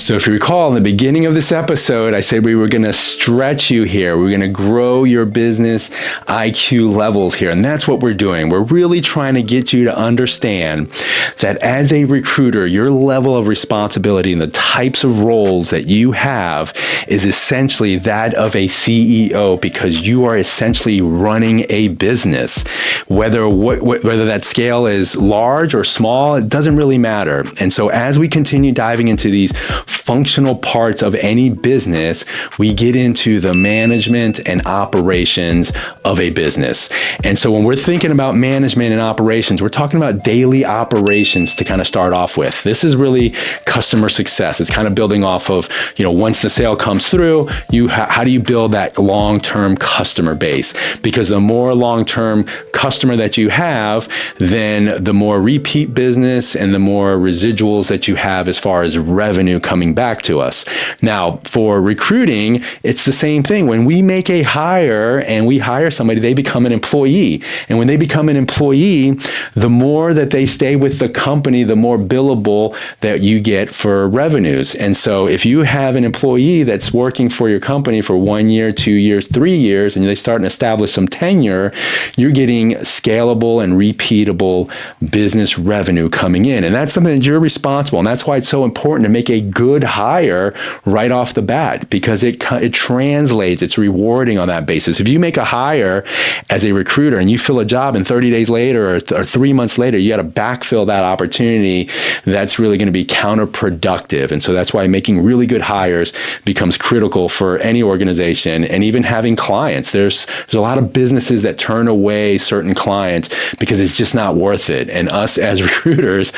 So if you recall, in the beginning of this episode, I said we were going to stretch you here. We're going to grow your business IQ levels here. And that's what we're doing. We're really trying to get you to understand that as a recruiter, your level of responsibility and the types of roles that you have is essentially that of a CEO, because you are essentially running a business. Whether that scale is large or small, it doesn't really matter. And so as we continue diving into these functional parts of any business, we get into the management and operations of a business. And so when we're thinking about management and operations, we're talking about daily operations to kind of start off with. This is really customer success. It's kind of building off of, once the sale comes through, how do you build that long-term customer base? Because the more long-term customer that you have, then the more repeat business and the more residuals that you have as far as revenue coming back to us. Now, for recruiting, it's the same thing. When we make a hire and we hire somebody, they become an employee. And when they become an employee, the more that they stay with the company, the more billable that you get for revenues. And so if you have an employee that's working for your company for 1 year, 2 years, 3 years, and they start to establish some tenure, you're getting scalable and repeatable business revenue coming in. And that's something that you're responsible. And that's why it's so important to make a good hire right off the bat, because it translates, it's rewarding on that basis. If you make a hire as a recruiter and you fill a job and 30 days later or 3 months later, you got to backfill that opportunity, that's really going to be counterproductive. And so that's why making really good hires becomes critical for any organization, and even having clients. There's a lot of businesses that turn away certain clients because it's just not worth it. And us as recruiters,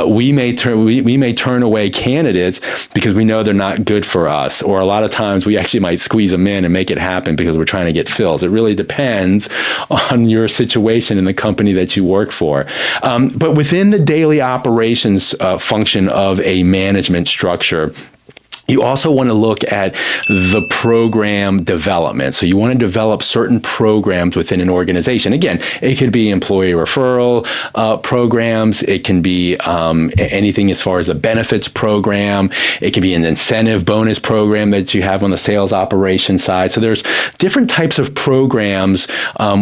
we may turn away candidates because we know they're not good for us, or a lot of times we actually might squeeze them in and make it happen because we're trying to get fills. It really depends on your situation in the company that you work for. But within the daily operations function of a management structure, you also want to look at the program development. So you want to develop certain programs within an organization. Again, it could be employee referral programs. It can be anything as far as the benefits program. It can be an incentive bonus program that you have on the sales operation side. So there's different types of programs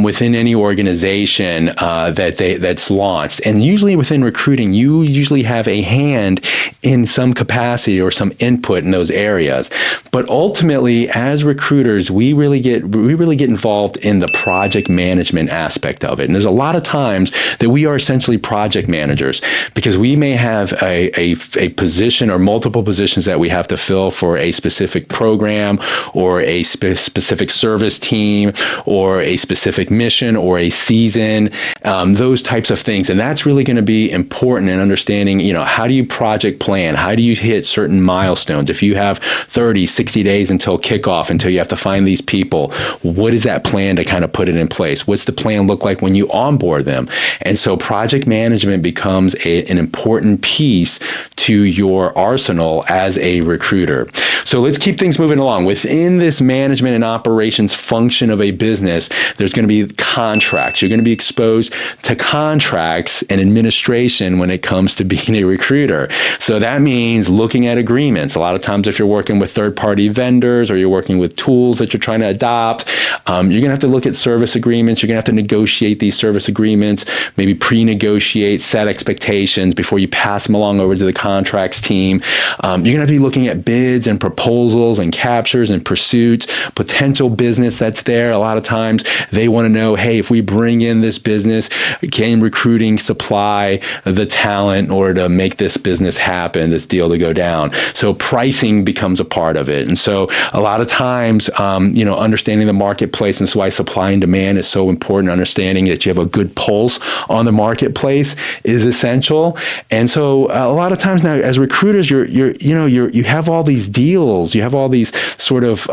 within any organization that's launched. And usually within recruiting, you usually have a hand in some capacity or some input in those areas. But ultimately, as recruiters, we really get involved in the project management aspect of it. And there's a lot of times that we are essentially project managers, because we may have a position or multiple positions that we have to fill for a specific program or a specific service team or a specific mission or a season, those types of things. And that's really going to be important in understanding, how do you project plan? How do you hit certain milestones? If you have 30, 60 days until kickoff, until you have to find these people, what is that plan to kind of put it in place? What's the plan look like when you onboard them? And so project management becomes an important piece to your arsenal as a recruiter. So let's keep things moving along. Within this management and operations function of a business, there's going to be contracts. You're going to be exposed to contracts and administration when it comes to being a recruiter. So that means looking at agreements. A lot of times if you're working with third-party vendors or you're working with tools that you're trying to adopt, you're going to have to look at service agreements. You're going to have to negotiate these service agreements, maybe pre-negotiate, set expectations before you pass them along over to the contracts team. You're going to have to be looking at bids and proposals and captures and pursuits, potential business that's there. A lot of times they want to know, hey, if we bring in this business, can recruiting supply the talent in order to make this business happen, this deal to go down? So pricing becomes a part of it. And so a lot of times, understanding the marketplace, and that's why supply and demand is so important. Understanding that you have a good pulse on the marketplace is essential. And so a lot of times now as recruiters, you have all these deals, you have all these sort of,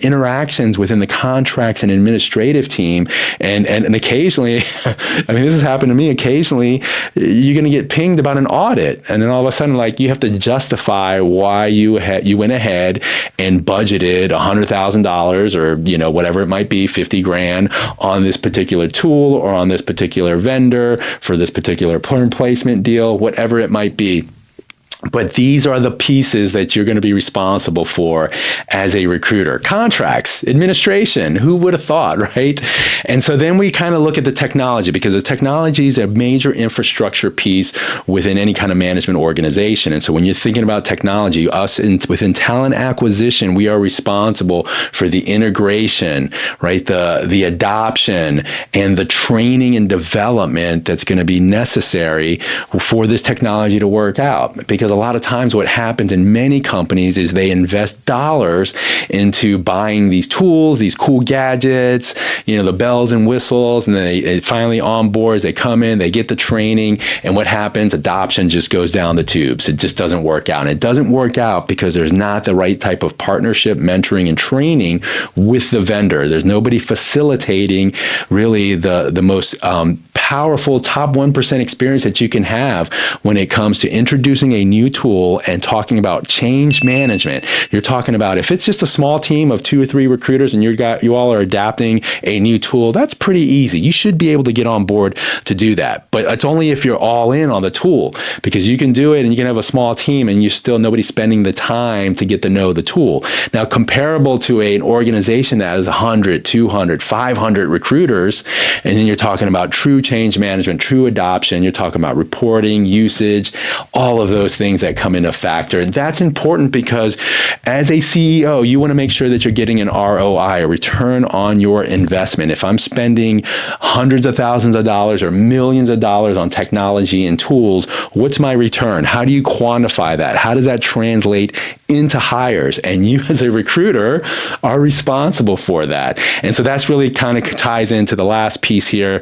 interactions within the contracts and administrative team. And occasionally, this has happened to me, occasionally you're going to get pinged about an audit. And then all of a sudden, you have to justify why you went ahead and budgeted $100,000 or, whatever it might be, 50 grand on this particular tool or on this particular vendor for this particular placement deal, whatever it might be. But these are the pieces that you're going to be responsible for as a recruiter. Contracts, administration, who would have thought, right? And so then we kind of look at the technology, because the technology is a major infrastructure piece within any kind of management organization. And so when you're thinking about technology, within talent acquisition, we are responsible for the integration, right? The adoption and the training and development that's going to be necessary for this technology to work out. Because a lot of times what happens in many companies is they invest dollars into buying these tools, these cool gadgets, the bells and whistles, and then they finally onboards, they come in, they get the training, and what happens? Adoption just goes down the tubes. It just doesn't work out. And it doesn't work out because there's not the right type of partnership, mentoring, and training with the vendor. There's nobody facilitating really the most powerful top 1% experience that you can have when it comes to introducing a new tool and talking about change management. You're talking about, if it's just a small team of 2 or 3 recruiters and you all are adapting a new tool, that's pretty easy. You should be able to get on board to do that. But it's only if you're all in on the tool, because you can do it and you can have a small team and nobody's spending the time to get to know the tool. Now, comparable to an organization that has 100, 200, 500 recruiters, and then you're talking about true change management, true adoption, you're talking about reporting, usage, all of those things that come into factor. And that's important because as a CEO, you want to make sure that you're getting an ROI, a return on your investment. If I'm spending hundreds of thousands of dollars or millions of dollars on technology and tools, what's my return? How do you quantify that? How does that translate into hires? And you as a recruiter are responsible for that. And so that's really kind of ties into the last piece here,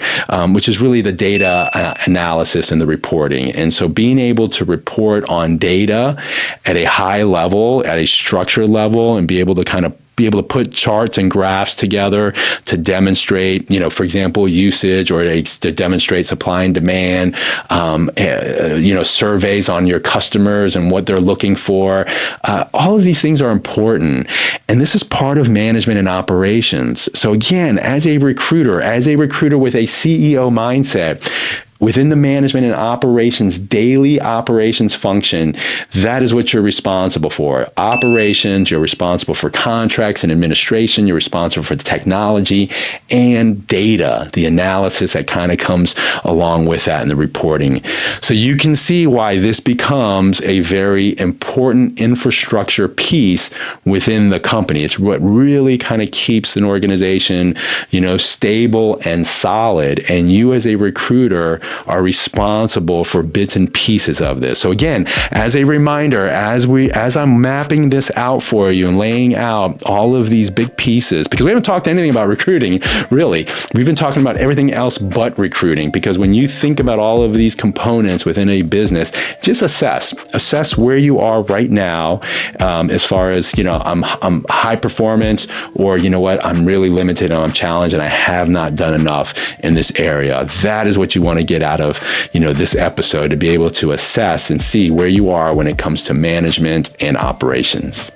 which is really the data analysis and the reporting. And so being able to report on data at a high level, at a structured level, and be able to put charts and graphs together to demonstrate, for example, usage, or to demonstrate supply and demand, surveys on your customers and what they're looking for. All of these things are important. And this is part of management and operations. So again, as a recruiter with a CEO mindset, within the management and operations, daily operations function, that is what you're responsible for. Operations, you're responsible for contracts and administration, you're responsible for the technology and data, the analysis that kind of comes along with that and the reporting. So you can see why this becomes a very important infrastructure piece within the company. It's what really kind of keeps an organization, stable and solid. And you as a recruiter are responsible for bits and pieces of this. So again, as a reminder, as I'm mapping this out for you and laying out all of these big pieces, because we haven't talked anything about recruiting, really. We've been talking about everything else but recruiting, because when you think about all of these components within a business, just assess where you are right now, as far as, I'm high performance, or I'm really limited and I'm challenged and I have not done enough in this area. That is what you want to get out of, this episode, to be able to assess and see where you are when it comes to management and operations.